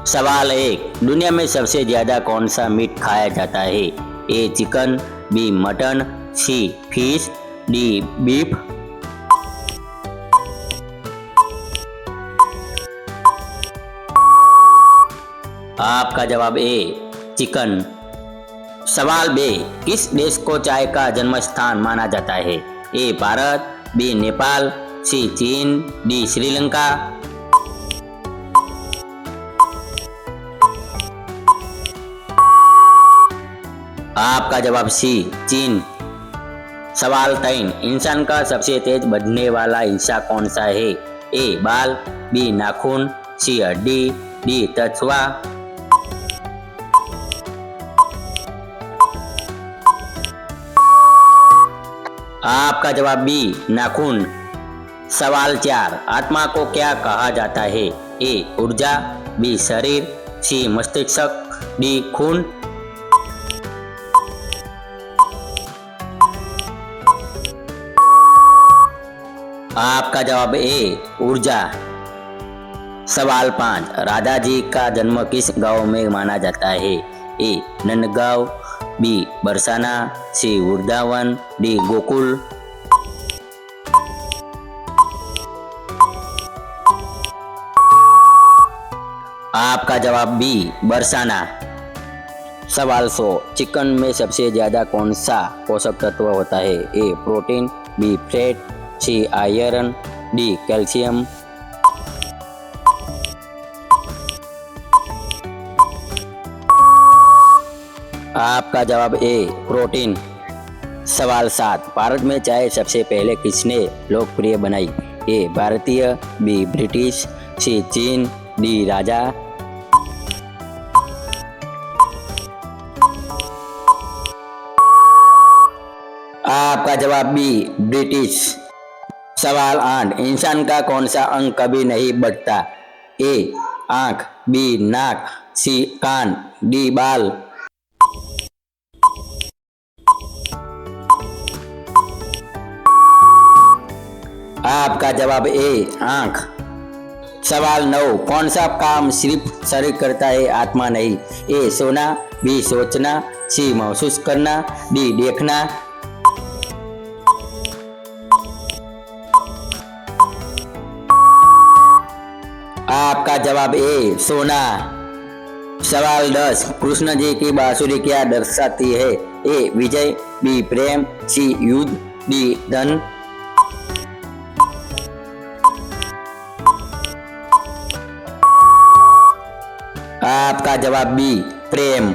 सवाल एक, दुनिया में सबसे ज्यादा कौन सा मीट खाया जाता है? ए चिकन, बी मटन, सी फिश, डी बीफ। आपका जवाब ए चिकन। सवाल बे, किस देश को चाय का जन्म स्थान माना जाता है? ए भारत, बी नेपाल, सी चीन, डी श्रीलंका। आपका जवाब सी चीन। सवाल 3, इंसान का सबसे तेज बढ़ने वाला हिस्सा कौन सा है? ए बाल, बी नाखून, सी हड्डी, डी त्वचा। आपका जवाब बी नाखून। सवाल 4, आत्मा को क्या कहा जाता है? ए ऊर्जा, बी शरीर, सी मस्तिष्क, डी खून। आपका जवाब ए ऊर्जा। सवाल 5, राधा जी का जन्म किस गांव में माना जाता है? ए नंदगांव, बी बरसाना, सी वृंदावन, डी गोकुल। आपका जवाब बी बरसाना। सवाल 100, चिकन में सबसे ज्यादा कौन सा पोषक तत्व होता है? A protein, B fat, C iron, D calcium. आपका जवाब ए प्रोटीन। सवाल 7, भारत में चाय सबसे पहले किसने लोकप्रिय बनाई? ए भारतीय, बी ब्रिटिश, सी चीन, डी राजा। आपका जवाब बी ब्रिटिश। सवाल 8, इंसान का कौन सा अंग कभी नहीं बढ़ता? ए आंख, बी नाक, सी कान, डी बाल। आपका जवाब ए आंख। सवाल 9, कौन सा काम सिर्फ शरीर करता है, आत्मा नहीं? ए सोना, बी सोचना, सी महसूस करना, डी देखना। आपका जवाब ए सोना। सवाल 10, कृष्ण जी की बांसुरी क्या दर्शाती है? ए विजय, बी प्रेम, सी युद्ध, डी धन। आपका जवाब बी प्रेम।